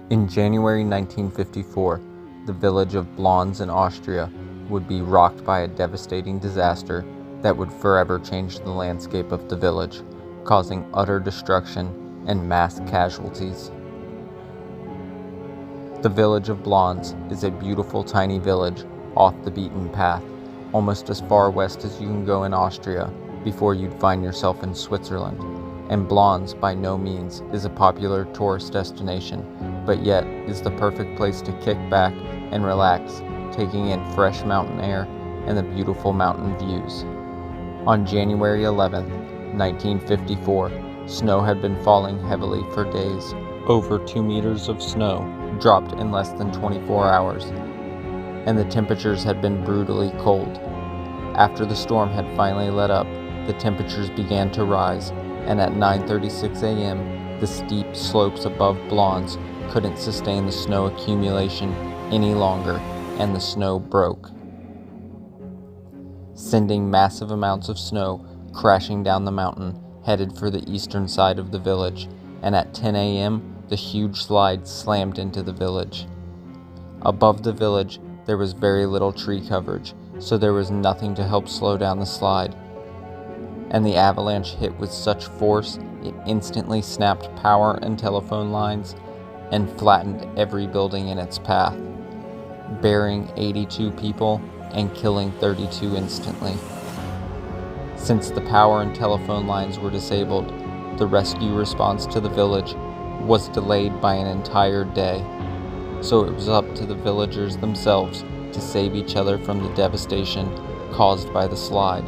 In January 1954, the village of Blons in Austria would be rocked by a devastating disaster that would forever change the landscape of the village, causing utter destruction and mass casualties. The village of Blons is a beautiful tiny village off the beaten path, almost as far west as you can go in Austria before you'd find yourself in Switzerland. And Blons by no means is a popular tourist destination, but yet is the perfect place to kick back and relax, taking in fresh mountain air and the beautiful mountain views. On January 11th, 1954, snow had been falling heavily for days. Over 2 meters of snow dropped in less than 24 hours, and the temperatures had been brutally cold. After the storm had finally let up, the temperatures began to rise, and at 9:36 a.m., the steep slopes above Blons couldn't sustain the snow accumulation any longer, and the snow broke, sending massive amounts of snow crashing down the mountain, headed for the eastern side of the village, and at 10 a.m., the huge slide slammed into the village. Above the village, there was very little tree coverage, so there was nothing to help slow down the slide, and the avalanche hit with such force it instantly snapped power and telephone lines and flattened every building in its path, burying 82 people and killing 32 instantly. Since the power and telephone lines were disabled, the rescue response to the village was delayed by an entire day, so it was up to the villagers themselves to save each other from the devastation caused by the slide.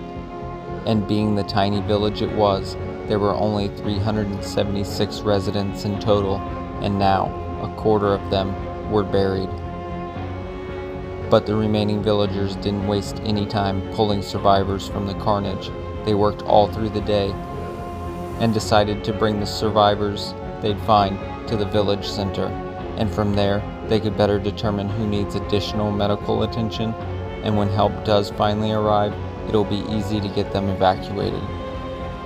And being the tiny village it was, there were only 376 residents in total, and now a quarter of them were buried. But the remaining villagers didn't waste any time pulling survivors from the carnage. They worked all through the day and decided to bring the survivors they'd find to the village center, and from there they could better determine who needs additional medical attention, and when help does finally arrive, it'll be easy to get them evacuated.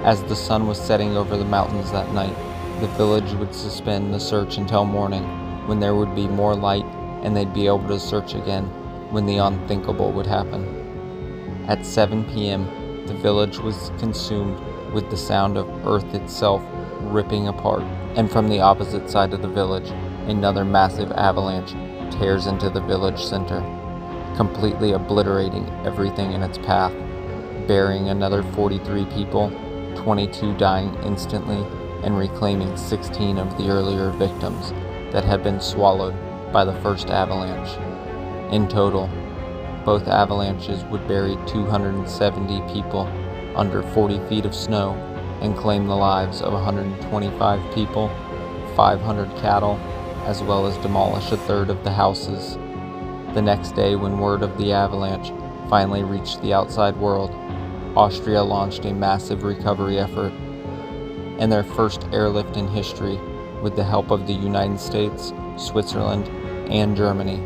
As the sun was setting over the mountains that night, the village would suspend the search until morning, when there would be more light and they'd be able to search again when the unthinkable would happen. At 7 p.m., the village was consumed with the sound of earth itself ripping apart, and from the opposite side of the village, another massive avalanche tears into the village center, completely obliterating everything in its path, burying another 43 people, 22 dying instantly, and reclaiming 16 of the earlier victims that had been swallowed by the first avalanche. In total, both avalanches would bury 270 people under 40 feet of snow and claim the lives of 125 people, 500 cattle, as well as demolish a third of the houses. The next day, when word of the avalanche finally reached the outside world, Austria launched a massive recovery effort, and their first airlift in history with the help of the United States, Switzerland, and Germany.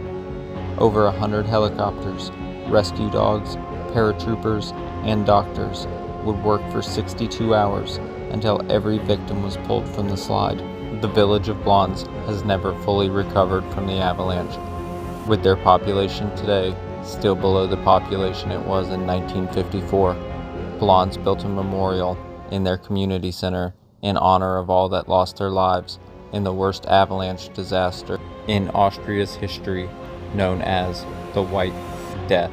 Over 100 helicopters, rescue dogs, paratroopers, and doctors would work for 62 hours until every victim was pulled from the slide. The village of Blons has never fully recovered from the avalanche, with their population today still below the population it was in 1954. Blons built a memorial in their community center in honor of all that lost their lives in the worst avalanche disaster in Austria's history, known as the White Death.